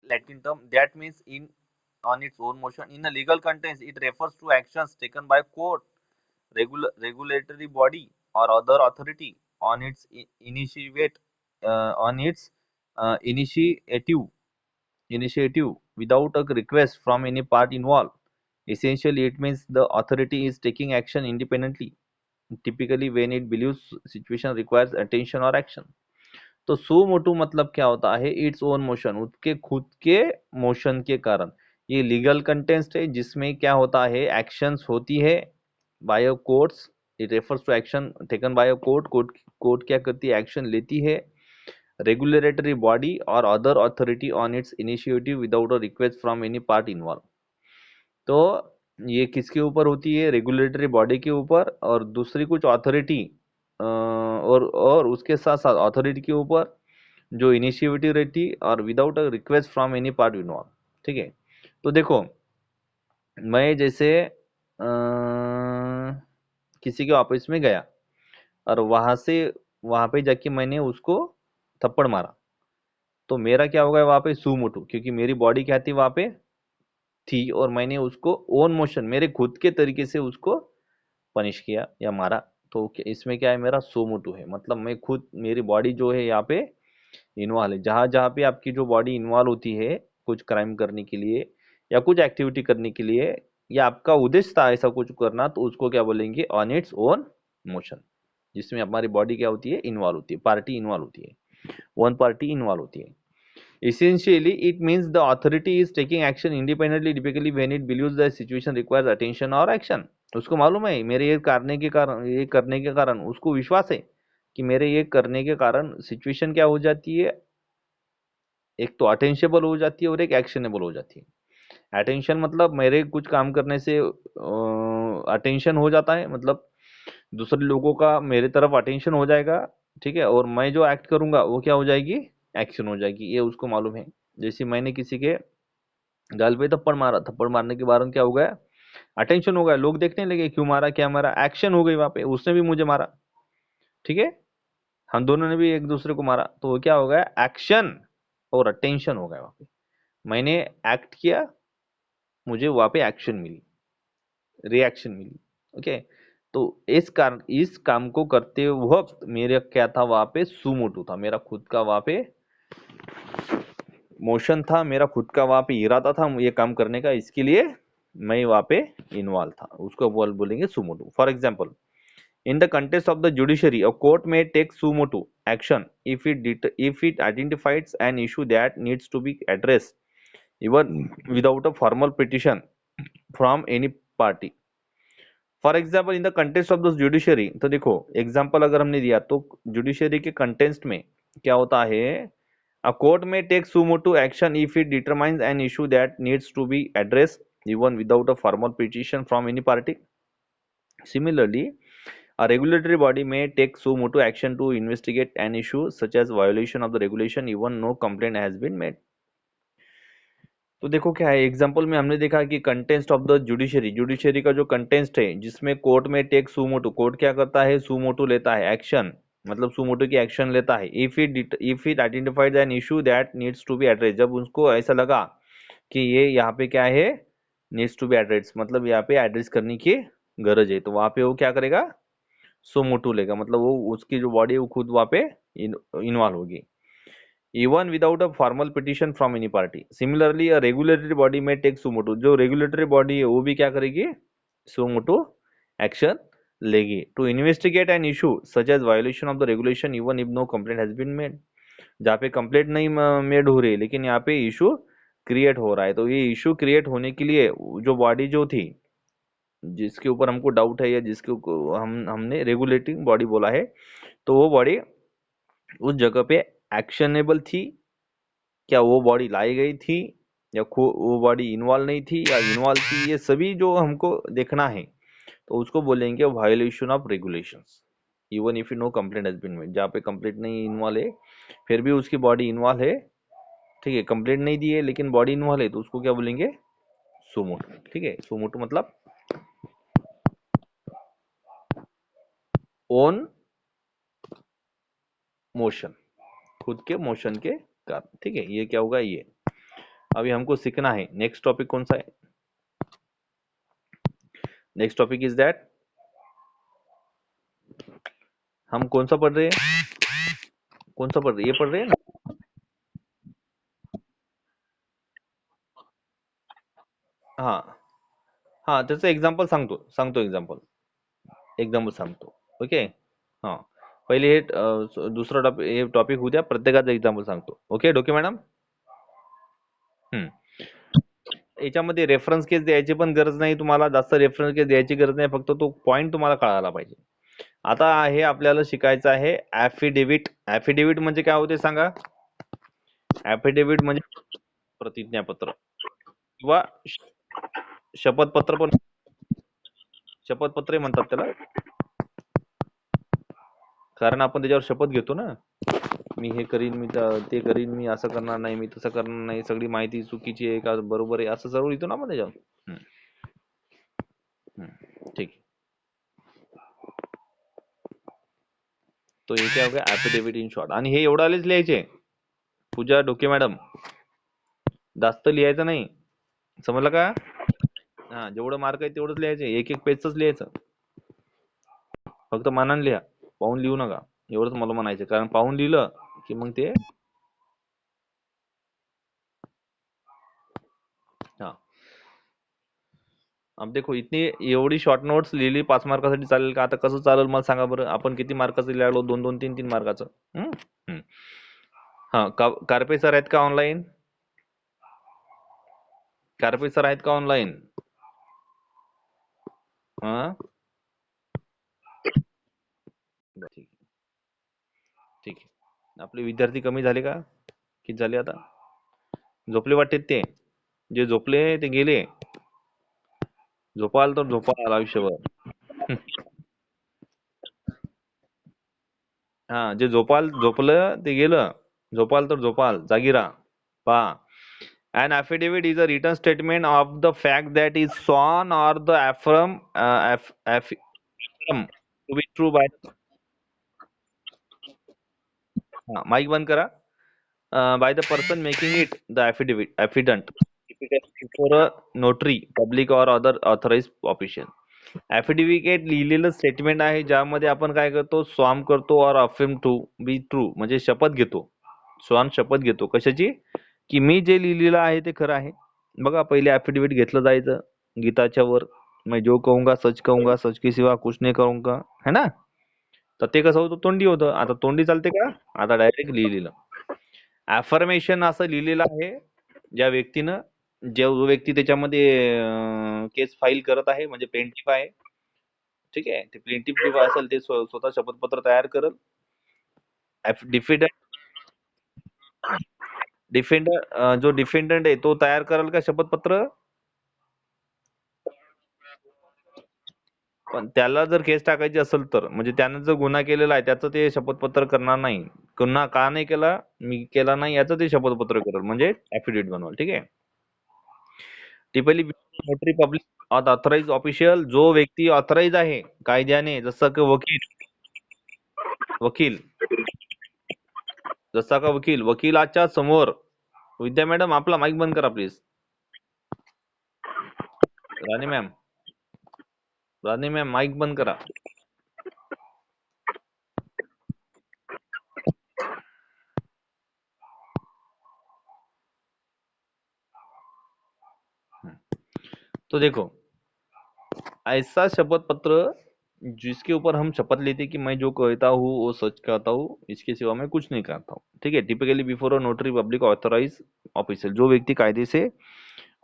Latin term that means in on its own motion. In a legal context, it refers to actions taken by court, regulatory body, or other authority on its initiative without a request from any part involved. Essentially, it means the authority is taking action independently, typically when it believes situation requires attention or action. तो सो मोटू मतलब क्या होता है? Its own motion, उसके खुद के motion के कारण। ये लीगल कंटेंस्ट है जिसमें क्या होता है? एक्शंस होती है by a courts, it refers to action taken by a court. Court क्या करती है? एक्शन लेती है। रेगुलेटरी बॉडी और other authority on its initiative without a request from any part involve. तो ये किसके ऊपर होती है? रेगुलेटरी बॉडी के ऊपर, और दूसरी कुछ अथॉरिटी और उसके साथ साथ अथॉरिटी के ऊपर जो इनिशिएटिव रहती, और without a request from any part involve. ठीक है, तो देखो मैं जैसे किसी के ऑफिस में गया और वहां पे जाके मैंने उसको थप्पड़ मारा, तो मेरा क्या होगा वहां पे? सू मोटू, क्योंकि मेरी बॉडी क्या थी वहां पे? थी, और मैंने उसको ओन मोशन मेरे खुद के तरीके से उसको पनिश किया या मारा। तो इसमें क्या है? मेरा सो मोटू है, मतलब मैं खुद, मेरी बॉडी जो है यहाँ पे इन्वॉल्व है। जहां जहां पे आपकी जो बॉडी इन्वॉल्व होती है कुछ क्राइम करने के लिए या कुछ एक्टिविटी करने के लिए, या आपका उद्देश्य था ऐसा कुछ करना, तो उसको क्या बोलेंगे? ऑन इट्स ओन मोशन, जिसमें हमारी बॉडी क्या होती है? इन्वॉल्व होती है, पार्टी इन्वॉल्व होती है, वन पार्टी इन्वॉल्व होती है। Essentially, it means the authority is taking action independently, typically when it believes the situation requires attention or action. उसको मालूम है मेरे ये करने के कारण उसको विश्वास है कि मेरे ये करने के कारण सिचुएशन क्या हो जाती है? एक तो अटेंशेबल हो जाती है और एक एक्शनेबल हो जाती है। अटेंशन मतलब मेरे कुछ काम करने से अटेंशन हो जाता है, मतलब दूसरे लोगों का मेरे तरफ अटेंशन हो जाएगा। ठीक है, और मैं जो एक्ट करूंगा वो क्या हो जाएगी? एक्शन हो जाएगी, ये उसको मालूम है। जैसे मैंने किसी के गाल पे थप्पड़ मारा, थप्पड़ मारने के बाद क्या हो गया? अटेंशन हो गया, लोग देखने लगे क्यों मारा, क्या मारा, एक्शन हो गई वहां पे, उसने भी मुझे मारा। ठीक है, हम दोनों ने भी एक दूसरे को मारा, तो वो क्या हो गया? एक्शन और अटेंशन हो गया वहां पे। मैंने एक्ट किया, मुझे वहां पे एक्शन मिली, रिएक्शन मिली। ओके, तो इस काम को करते वक्त मेरा क्या था वहां पे? सुमोटो था, मेरा खुद का वहां पे मोशन था, मेरा खुद का वहां पे इरादा था ये काम करने का, इसके लिए मैं वहां पे इन्वॉल्व था, उसको बोलेंगे suo motu. For example, in the context of the judiciary, a court may take suo motu action if it identifies an issue that needs to be addressed, even without a formal petition from any party. For example, in the contest of the judiciary, तो देखो example अगर हमने दिया तो judiciary के contest में क्या होता है? A court may take suo motu action if it determines an issue that needs to be addressed even without a formal petition from any party. Similarly, a regulatory body may take suo motu action to investigate an issue such as violation of the regulation even no complaint has been made. तो देखो क्या है, example में हमने देखा कि कंटेंस्ट of the judiciary, judiciary का जो कंटेंस्ट है जिसमें court may take suo motu, court क्या करता है? सुमोटो लेता है एक्शन, मतलब सुमोटो की एक्शन लेता है if it identified an issue that needs to be address, जब उसको ऐसा लगा कि ये यहाँ पे क्या है? नीड्स टू बी एड्रेस, मतलब यहाँ पे एड्रेस करने की गरज है, तो वहां पे वो क्या करेगा? सुमोटो लेगा, मतलब वो उसकी जो बॉडी है वो खुद वहां पे इन्वॉल्व होगी, even without a formal petition from any party. Similarly, a regulatory body may take suo motu, जो रेगुलेटरी बॉडी है वो भी क्या करेगी? suo motu एक्शन लेगी to investigate an issue such as violation of the regulation even if no complaint has been made. जहाँ पे complaint नहीं मेड हो रही लेकिन यहाँ पे इशू क्रिएट हो रहा है, तो ये इशू क्रिएट होने के लिए जो बॉडी जो थी जिसके ऊपर हमको डाउट है या जिसके हमने रेगुलेटिंग बॉडी बोला है, तो वो बॉडी उस जगह पे एक्शनेबल थी क्या? वो बॉडी लाई गई थी या वो बॉडी इन्वॉल्व नहीं थी या इन्वॉल्व थी? ये सभी जो हमको देखना है, तो उसको बोलेंगे violation of regulations even if no complaint has been made. जहाँ पे कंप्लेंट नहीं इन्वॉल्व है फिर भी उसकी बॉडी इन्वॉल्व है, ठीक है, कंप्लेंट नहीं दी है लेकिन बॉडी इन्वॉल्व है, तो उसको क्या बोलेंगे? सुमोटो। ठीक है, सुमोटो मतलब ओन मोशन, खुद के मोशन के कारण। ठीक है, ये क्या होगा? ये अभी हमको सीखना है। नेक्स्ट टॉपिक कौन सा है? नेक्स्ट टॉपिक इज दैट, हम कौन सा पढ़ रहे हैं? कौन सा पढ़ रहे, ये पढ़ रहे हैं ना? हा हा, त्याचं एक्झाम्पल सांगतो सांगतो एक्झाम्पल एक्झाम्पल सांगतो. ओके. हा, पहिले हे दुसरं टॉपिक, हे टॉपिक होऊ द्या, प्रत्येकाचं एक्झाम्पल सांगतो. ओके डोके मॅडम. हम्म. याच्यामध्ये रेफरन्स केस द्यायची पण गरज नाही तुम्हाला, जास्त रेफरन्स केस द्यायची गरज नाही, फक्त तो पॉइंट तुम्हाला कळायला पाहिजे. आता हे आपल्याला शिकायचं आहे ऍफिडेव्हिट. ऍफिडेव्हिट म्हणजे काय होते सांगा? ऍफिडेव्हिट म्हणजे प्रतिज्ञापत्र किंवा शपथपत्र पण, शपथपत्र म्हणतात त्याला, कारण आपण त्याच्यावर शपथ घेतो ना, मी हे करीन, मी ते करीन, मी असं करणार नाही, मी तसं करणार नाही, सगळी माहिती चुकीची आहे का बरोबर आहे, असं सर्व लिहितो ना आपण त्याच्यावर. ठीक आहे. तो हे काय होगा ऍफिडेव्हिट इन शॉर्ट. आणि हे एवढं आलेच लिहायचे पूजा डोके मॅडम, जास्त लिहायचं नाही, समजलं का? हा, जेवढं मार्क आहे तेवढंच लिहायचे, एक एक पेजच लिहायचं, फक्त मनाने लिहा, पाहून लिहू नका, एवढंच मला म्हणायचं. कारण पाहून लिहिलं की मग ते, हा. अब देखो इतनी एवढी शॉर्ट नोट्स लिहिली 5 मार्कासाठी चालेल का? आता कसं चालेल मला सांगा बरं. आपण किती मार्काचं लिहिलो? 2-2, 3-3 मार्काचं. हा, कार्पे सर आहेत का ऑनलाईन? कार्पे सर आहेत का ऑनलाईन? हा, ठीक ठीक आहे. आपले विद्यार्थी कमी झाले का? किती झाले आता? झोपले वाटते ते, जे झोपले ते गेले. झोपाल तर झोपाल आयुष्यभर. हा, जे झोपलं ते गेलं. झोपाल तर झोपाल, जागी राहा. पहा, an affidavit is a written statement of the fact that is sworn or the affirm to be true by, mic बंद करा. By the person making it, the affidavit for a notary public or other authorized official. Affidavit लिहिलेलं statement आहे, ज्यामध्ये आपण काय करतो, स्वाम करतो और अफर्म टू बी ट्रू, म्हणजे शपथ घेतो. स्वाम शपथ घेतो कशाची? की मी जे लिहिलेलं आहे ते खरं आहे. बघा, पहिले ऍफिडेव्हिट घेतलं जायचं गीताच्या वर, मैं जो कहूंगा सच के सिवा कुछ नहीं कहूंगा, है ना? तर ते कसं होतं, तोंडी होतं. आता तोंडी चालते का? आता डायरेक्ट लिहिलेलं. अफर्मेशन असं लिहिलेलं आहे, ज्या व्यक्तीनं, जो व्यक्ती त्याच्यामध्ये केस फाईल करत आहे, म्हणजे प्लेंटिफ आहे, ठीक आहे, ते प्लेंटिफ जेव्हा असेल ते स्वतः शपथपत्र तयार करल. डिफेंडंट जो डिफेंडंट आहे तो तयार करेल का शपथपत्र? पण त्याला जर केस टाकायची असेल तर, म्हणजे त्यानं जर गुन्हा केलेला आहे त्याचं ते शपथपत्र करणार नाही. गुन्हा का नाही केला, मी केला नाही, याचं ते शपथपत्र करेल, म्हणजे ऍफिडेव्हिट बनवल. ठीक आहे. टिपली नोटरी पब्लिक ऑथराइज ऑफिशियल, जो व्यक्ती ऑथराइज आहे कायद्याने, जसं की वकील, वकील जसा का वकील, वकिलाच्या समोर. विद्या मॅडम, आपला माईक बंद करा please. Rani ma'am, Rani ma'am, mike बंद करा. तो देखो, ऐसा शपथ पत्र जिसके ऊपर हम शपथ लेते कि मैं जो कहता हूँ वो सच कहता हूँ, इसके सिवा मैं कुछ नहीं करता हूँ. ठीक है. Typically before a notary public authorize official, जो व्यक्ति कायदे से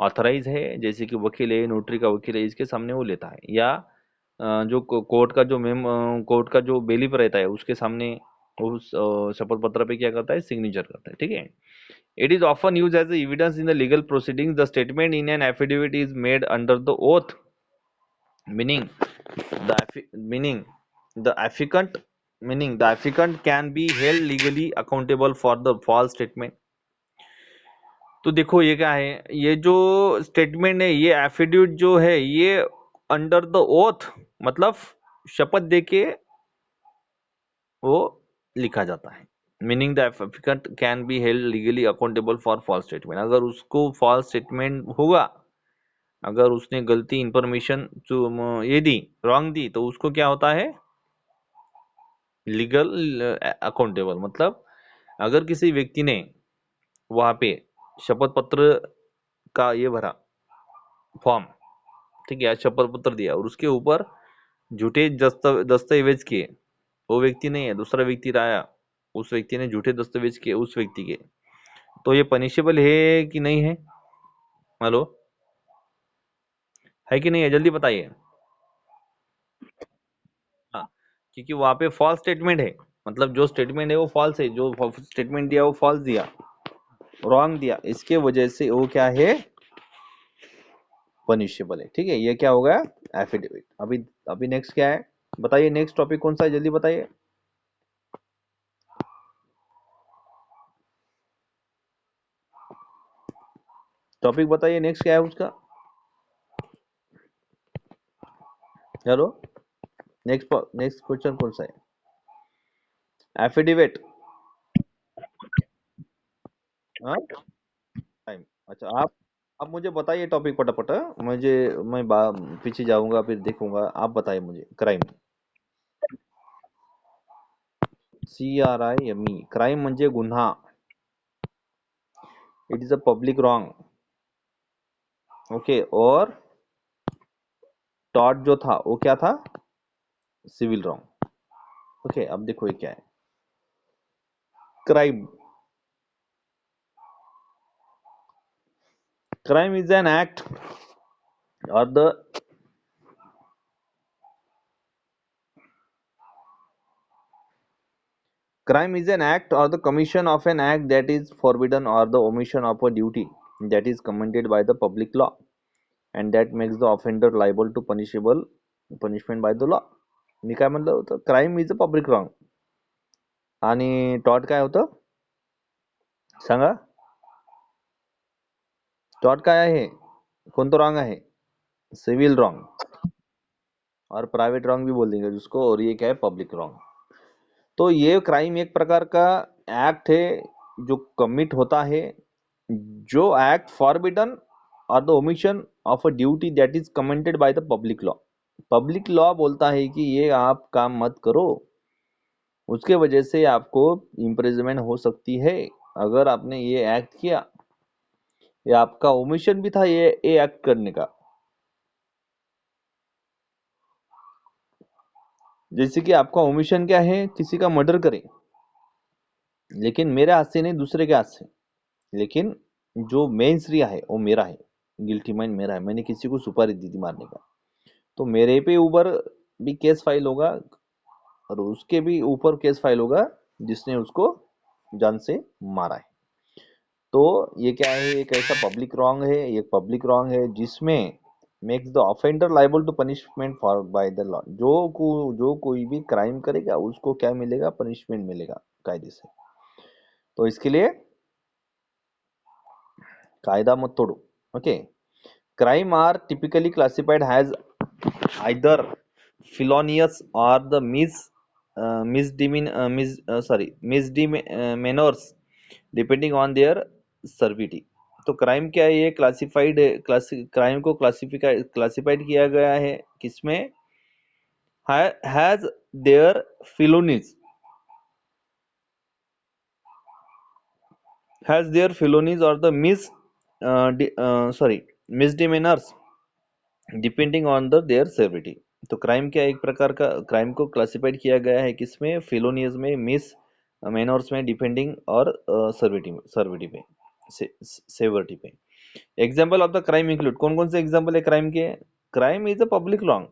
ऑथराइज है, जैसे कि वकील है, नोटरी का वकील है, इसके सामने वो लेता है. या जो कोर्ट का जो कोर्ट का जो बेलीफ रहता है उसके सामने उस शपथ पत्र पे क्या करता है, सिग्नेचर करता है. ठीक है. It is often used as evidence in the legal proceedings. The statement in an affidavit is made under the oath, meaning meaning the affidavit meaning the affidavit can be held legally accountable for the false statement. तो देखो ये क्या है, ये जो statement है, ये affidavit जो है, ये अंडर द ओथ, मतलब शपथ देके वो लिखा जाता है. Meaning the applicant can be held legally accountable for false statement. अगर उसको फॉल्स स्टेटमेंट होगा, अगर उसने गलती इंफॉर्मेशन जो ये दी, रॉन्ग दी, तो उसको क्या होता है, लीगल अकाउंटेबल। मतलब अगर किसी व्यक्ति ने वहां पे शपथ पत्र का ये भरा फॉर्म, ठीक है, शपथ पत्र दिया और उसके ऊपर झूठे दस्तावेज किए, वो व्यक्ति नहीं है, दूसरा व्यक्ति रहा, उस व्यक्ति ने झूठे दस्तावेज किए उस व्यक्ति के, तो ये पनिशेबल है कि नहीं है? हेलो, है कि नहीं है? जल्दी बताइए। हाँ, क्योंकि वहां पे फॉल्स स्टेटमेंट है, मतलब जो स्टेटमेंट है वो फॉल्स है, जो स्टेटमेंट दिया वो फॉल्स दिया, रॉन्ग दिया, इसके वजह से वो क्या है, पनिशेबल है। ठीक है, ये क्या होगा, एफिडेविट। अभी अभी नेक्स्ट क्या है, बताइए नेक्स्ट टॉपिक कौन सा है, जल्दी बताइए। टॉपिक बताइए नेक्स्ट क्या है उसका। हेलो, नेक्स्ट नेक्स्ट क्वेश्चन कौन सा है, एफिडेविट। हाँ, टाइम। अच्छा, आप मुझे बताइए टॉपिक फटाफट, हाँ? मैं पीछे जाऊंगा फिर देखूंगा, आप बताइए मुझे। क्राइम, CRIME, क्राइम म्हणजे गुन्हा, it is a public wrong. Okay, और टॉट जो था वो क्या था, सिविल रॉन्ग। ओके, अब देखो ये क्या है, crime. Crime is an act और the crime is an act or the commission of an act that is forbidden or the omission of a duty that is commanded by the public law and that makes the offender liable to punishable punishment by the law. मी काय म्हणलं होतं, crime is a public wrong, आणि taught काय होतं सांगा, taught काय आहे, कोणतं wrong आहे, सिविल रॉंग, और प्राइवेट रॉंग भी बोल देंगे जिसको, और ये क्या है, पब्लिक रॉंग। तो ये क्राइम एक प्रकार का एक्ट है जो कमिट होता है, जो एक्ट फॉरबिडन और the omission of a duty that is commented by the public law. Public law बोलता है कि ये आप काम मत करो, उसके वजह से आपको इम्प्रिजनमेंट हो सकती है अगर आपने ये एक्ट किया, ये आपका ओमिशन भी था ये एक्ट करने का। जैसे कि आपका ओमिशन क्या है, किसी का मर्डर करे, लेकिन मेरे हाथ से नहीं, दूसरे के हाथ से, लेकिन जो मेन श्रिया है वो मेरा है, गिल्टी माइंड मेरा है, मैंने किसी को सुपारी दी थी मारने का, तो मेरे पे ऊपर भी केस फाइल होगा और उसके भी ऊपर केस फाइल होगा जिसने उसको जान से मारा है। तो ये क्या है, एक ऐसा पब्लिक रॉन्ग है, ये पब्लिक रॉन्ग है जिसमें makes the offender liable to punishment for by the law. जो कोई भी क्राइम करेगा उसको क्या मिलेगा, पनिशमेंट मिलेगा कायदे से। तो इसके लिए कायदा मत तोड़ो। Okay, crime are typically classified has either felonious or the misdemeanors depending on their severity। तो क्राइम क्या है, ये क्लासिफाइड क्राइम को क्लासिफाइड किया गया है किसमें, has their felonies, has their felonies or the misdemeanors depending on the their severity. तो क्राइम क्या एक प्रकार का, क्राइम को क्लासिफाइड किया गया है किसमें, फेलोनियस में, मिस मेनोर्स में, डिपेंडिंग और सर्विटी पे, सेवरिटी पे। Example of the crime include, कौन कौन से एग्जाम्पल है क्राइम के, crime is a public wrong,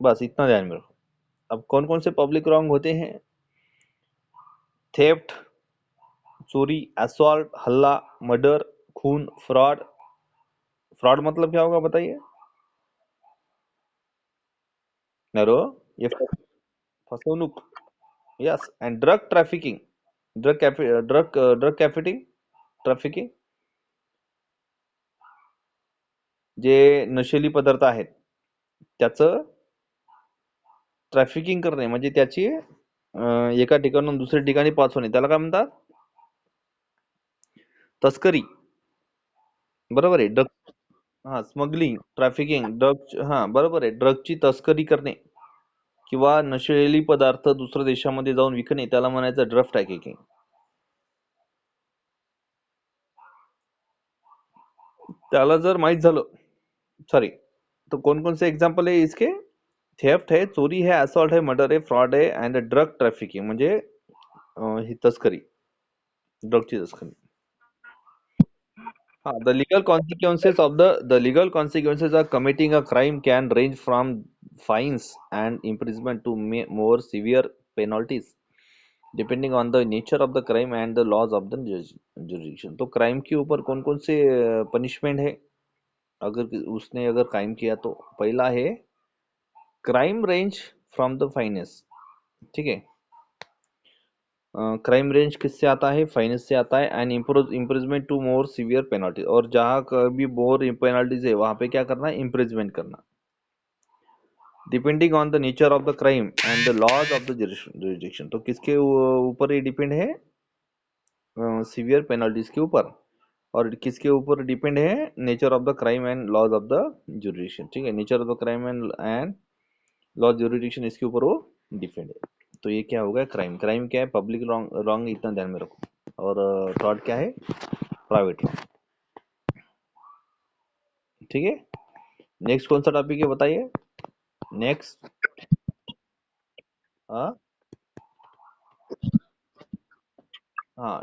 बस इतना ध्यान में रखो। अब कौन कौन से पब्लिक रॉन्ग होते हैं, थेफ्ट, चोरी, असॉल्ट, हल्ला, मर्डर, खून, फ्रॉड। फ्रॉड मतलब क्या होगा बताइए, नरो, ये फसवणूक, yes, and drug trafficking, drug trafficking, जे नशेली पदार्थ आहेत त्याचं ट्रॅफिकिंग करणे म्हणजे त्याची एका ठिकाणून दुसऱ्या ठिकाणी पाठवणे त्याला काय म्हणतात? तस्करी. बरोबर आहे. ड्रग, हा, स्मगलिंग, ट्रॅफिकिंग, ड्रग, हा बरोबर आहे. ड्रगची तस्करी करणे किंवा नशेली पदार्थ दुसऱ्या देशामध्ये जाऊन विकणे त्याला म्हणायचं ड्रग ट्रॅफिकिंग. त्याला जर माहित झालं, सॉरी, तो कौन कौन से एग्जाम्पल है इसके? थेफ्ट है, चोरी है, असॉल्ट है, मर्डर है, फ्रॉड है एंड ड्रग ट्रॅफिकिंग म्हणजे ही तस्करी, ड्रगची तस्करी. The legal consequences of the legal consequences of committing a crime can range from fines and imprisonment to more severe penalties, depending on the nature of the crime and the laws of the jurisdiction. तो crime के ऊपर कौन कौन से punishment है अगर उसने अगर क्राइम किया तो? पहला है crime range from the finance, ठीक है, क्राइम रेंज किससे आता है? फाइनेंस से आता है. And imprisonment to more severe penalty, और जहाँ कभी मोर पेनल्टीज है वहां पे क्या करना है? इम्प्रिजमेंट करना. Depending on the nature of the crime and the laws of the jurisdiction, तो किसके ऊपर ये डिपेंड है? सीवियर पेनल्टीज के ऊपर. और किसके ऊपर डिपेंड है? Nature of the crime and laws of the jurisdiction. ठीक है, nature of the crime and law jurisdiction, इसके ऊपर वो डिपेंड है. तो ये क्या होगा? क्राइम. क्राइम क्या है? पब्लिक रॉन्ग, रॉन्ग इतना ध्यान में रखो. और फ्रॉड क्या है? Private wrong. ठीक है. नेक्स्ट कौन सा टॉपिक है बताइए? नेक्स्ट. हाँ, हाँ.